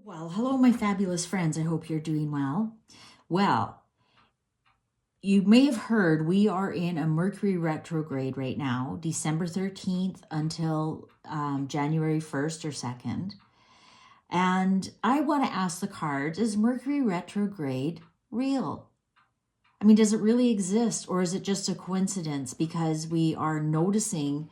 Well, hello, my fabulous friends. I hope you're doing well. Well, you may have heard we are in a Mercury retrograde right now, December 13th until January 1st or 2nd. And I want to ask the cards, is Mercury retrograde real? I mean, does it really exist, or is it just a coincidence because we are noticing,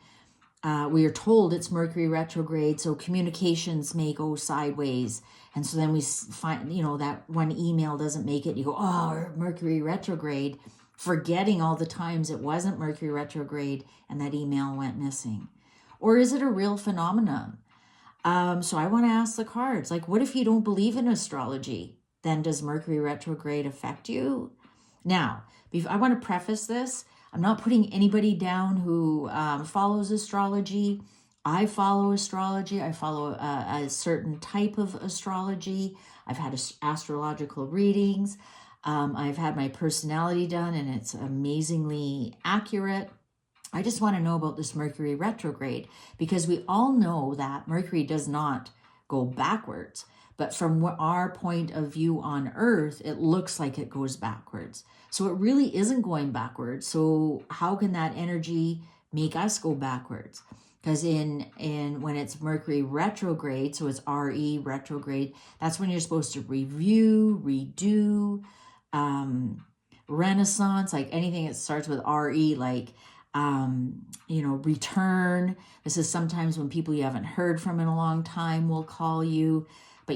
we are told it's Mercury retrograde, so communications may go sideways. And so then we find, that one email doesn't make it. You go, oh, Mercury retrograde, forgetting all the times it wasn't Mercury retrograde and that email went missing. Or is it a real phenomenon? So I want to ask the cards, like, what if you don't believe in astrology? Then does Mercury retrograde affect you? Now, I want to preface this. I'm not putting anybody down who follows astrology. I follow astrology. I follow a certain type of astrology. I've had astrological readings. I've had my personality done, and it's amazingly accurate. I just want to know about this Mercury retrograde because we all know that Mercury does not go backwards. But from our point of view on Earth, it looks like it goes backwards. So it really isn't going backwards. So how can that energy make us go backwards? Because in when it's Mercury retrograde, so it's RE retrograde, that's when you're supposed to review, redo, renaissance, like anything that starts with RE, like return. This is sometimes when people you haven't heard from in a long time will call you. But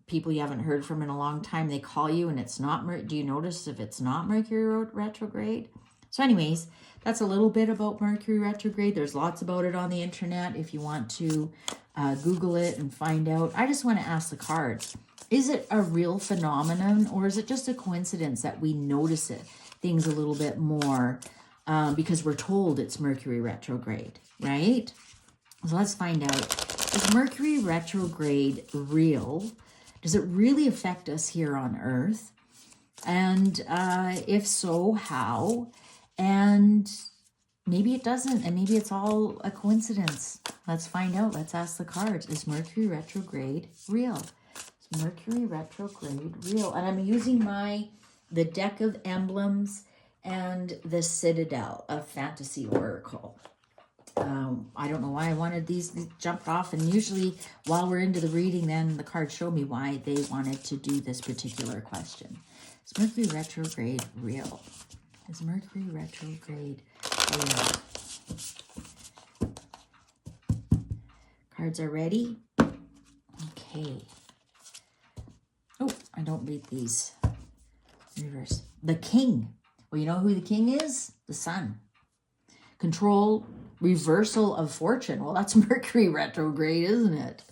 people you haven't heard from in a long time, they call you and it's not, do you notice if it's not Mercury retrograde? So anyways, that's a little bit about Mercury retrograde. There's lots about it on the internet if you want to Google it and find out. I just want to ask the cards, is it a real phenomenon, or is it just a coincidence that we notice things a little bit more because we're told it's Mercury retrograde, right? So let's find out. Is Mercury retrograde real? Does it really affect us here on Earth? And if so, how? And maybe it doesn't, and maybe it's all a coincidence. Let's find out. Let's ask the cards. Is Mercury retrograde real? Is Mercury retrograde real? And I'm using the deck of emblems and the Citadel of Fantasy Oracle. I don't know why I wanted these jumped off, and usually while we're into the reading, then the cards show me why they wanted to do this particular question. Is Mercury retrograde real? Is Mercury retrograde real? Cards are ready. Okay. Oh, I don't read these. Reverse. The King. Well, you know who the King is? The Sun. Control, reversal of fortune. Well, that's Mercury retrograde, isn't it?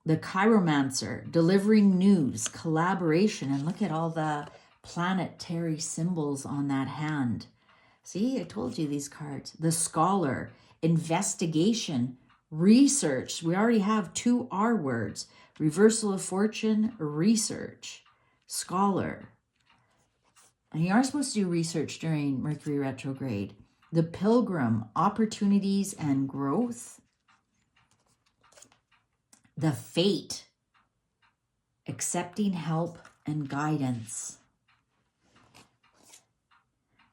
The Chiromancer, delivering news, collaboration. And look at all the planetary symbols on that hand. See, I told you these cards. The Scholar, investigation, research. We already have two R words. Reversal of fortune, research. Scholar. And you are supposed to do research during Mercury retrograde. The Pilgrim, opportunities and growth. The Fate, accepting help and guidance.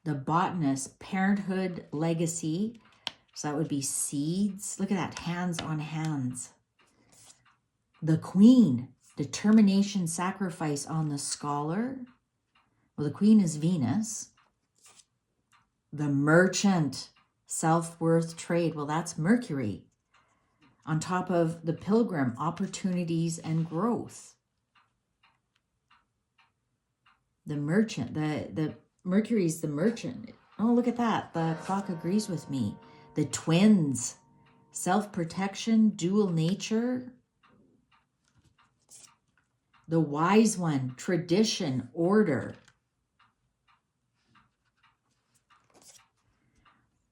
The Botanist, parenthood, legacy. So that would be seeds. Look at that, hands on hands. The Queen, determination, sacrifice on the Scholar. Well, the Queen is Venus. The Merchant, self-worth, trade. Well, that's Mercury. On top of the Pilgrim, opportunities and growth. The Merchant, the Mercury's the Merchant. Oh, look at that. The clock agrees with me. The Twins, self-protection, dual nature. The Wise One, tradition, order.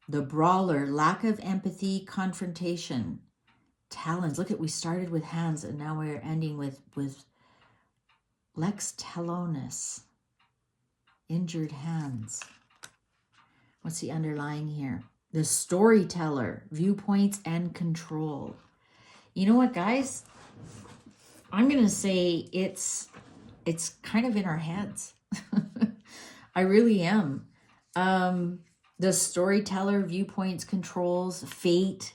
The Brawler, lack of empathy, confrontation. Talons. Look at, we started with hands and now we're ending with Lex Talonus. Injured hands. What's the underlying here? The Storyteller, viewpoints and control. You know what, guys? I'm going to say it's kind of in our heads. I really am. The storyteller, viewpoints, controls, fate,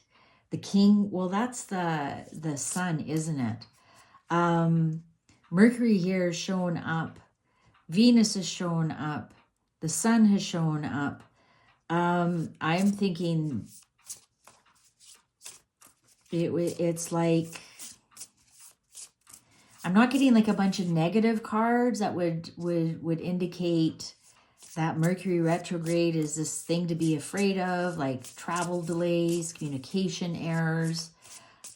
the king. Well, that's the sun, isn't it? Mercury here is showing up. Venus is showing up. The sun has shown up. I'm thinking it's like, I'm not getting like a bunch of negative cards that would indicate that Mercury retrograde is this thing to be afraid of, like travel delays, communication errors.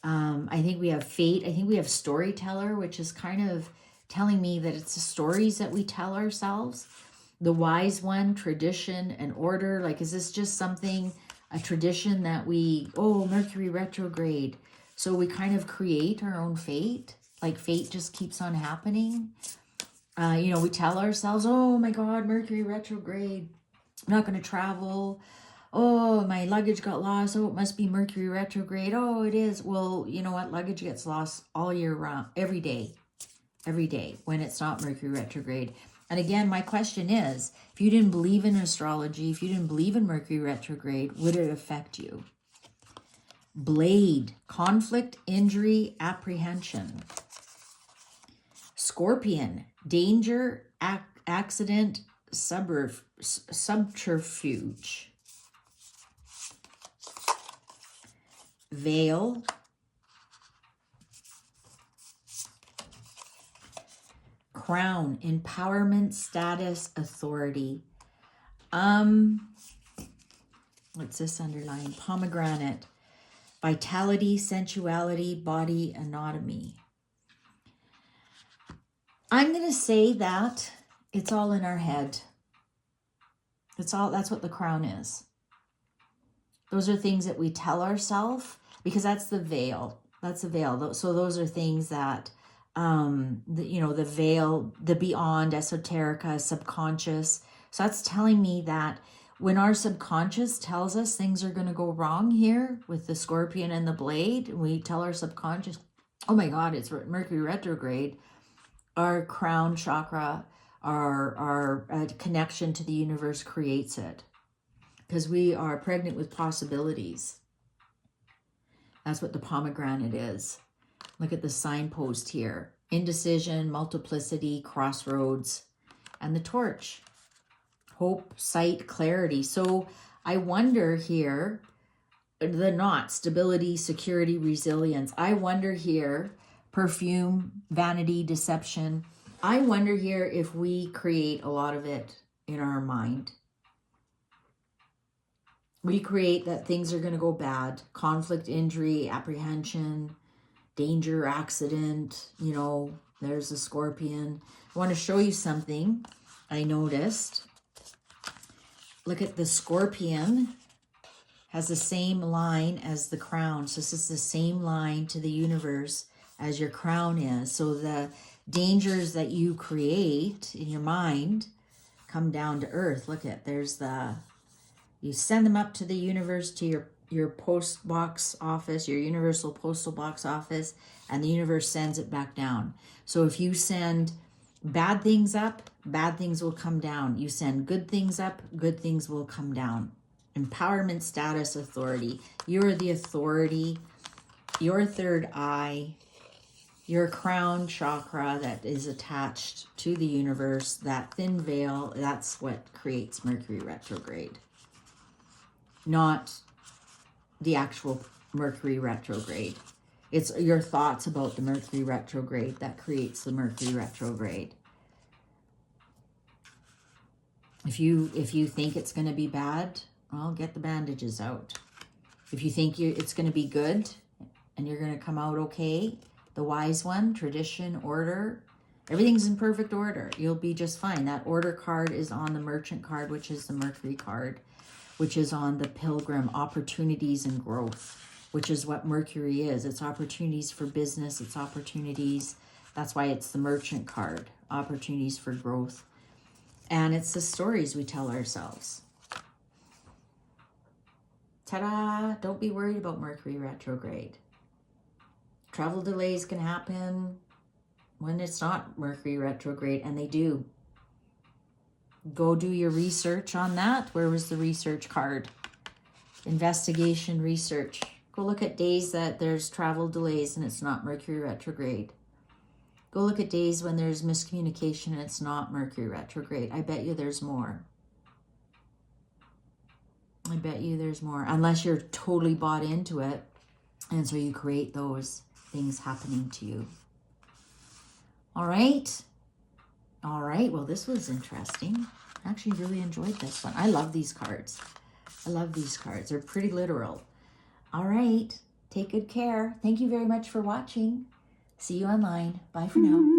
I think we have fate. I think we have storyteller, which is kind of telling me that it's the stories that we tell ourselves. The wise one, tradition and order. Like, is this just something, a tradition that we, oh, Mercury retrograde. So we kind of create our own fate. Like fate just keeps on happening. You know, we tell ourselves, oh my God, Mercury retrograde. I'm not going to travel. Oh, my luggage got lost. Oh, it must be Mercury retrograde. Oh, it is. Well, you know what? Luggage gets lost all year round, every day when it's not Mercury retrograde. And again, my question is, if you didn't believe in astrology, if you didn't believe in Mercury retrograde, would it affect you? Blade, conflict, injury, apprehension. Scorpion, danger, accident, subterfuge. Veil, crown, empowerment, status, authority. What's this underlying? Pomegranate, vitality, sensuality, body, anatomy. I'm going to say that it's all in our head. That's what the crown is. Those are things that we tell ourselves, because that's the veil. That's the veil. So those are things that, the veil, the beyond, esoterica, subconscious. So that's telling me that when our subconscious tells us things are going to go wrong here with the scorpion and the blade, we tell our subconscious, oh my God, it's Mercury retrograde. Our crown chakra, our connection to the universe creates it. Because we are pregnant with possibilities. That's what the pomegranate is. Look at the signpost here. Indecision, multiplicity, crossroads, and the torch. Hope, sight, clarity. So I wonder here, the knot, stability, security, resilience. I wonder here, perfume, vanity, deception. I wonder here if we create a lot of it in our mind. We create that things are going to go bad. Conflict, injury, apprehension, danger, accident. You know, there's the scorpion. I want to show you something I noticed. Look at the scorpion. Has the same line as the crown. So this is the same line to the universe as your crown is. So the dangers that you create in your mind come down to earth. Look at, there's the, you send them up to the universe, to your post box office, your universal postal box office, and the universe sends it back down. So if you send bad things up, bad things will come down. You send good things up, good things will come down. Empowerment, status, authority. You're the authority. Your third eye, your crown chakra that is attached to the universe, that thin veil, that's what creates Mercury retrograde. Not the actual Mercury retrograde. It's your thoughts about the Mercury retrograde that creates the Mercury retrograde. If you think it's going to be bad, well, get the bandages out. If you think it's going to be good and you're going to come out okay, the wise one, tradition, order, everything's in perfect order. You'll be just fine. That order card is on the merchant card, which is the Mercury card, which is on the pilgrim, opportunities and growth, which is what Mercury is. It's opportunities for business. It's opportunities. That's why it's the merchant card, opportunities for growth. And it's the stories we tell ourselves. Ta-da! Don't be worried about Mercury retrograde. Travel delays can happen. when it's not Mercury retrograde, and they do. Go do your research on that. Where was the research card? Investigation, research. Go look at days that there's travel delays and it's not Mercury retrograde. Go look at days when there's miscommunication and it's not Mercury retrograde. I bet you there's more. I bet you there's more. Unless you're totally bought into it. And so you create those things happening to you. All right. All right. Well, this was interesting. I actually really enjoyed this one. I love these cards. I love these cards. They're pretty literal. All right. Take good care. Thank you very much for watching. See you online. Bye for now.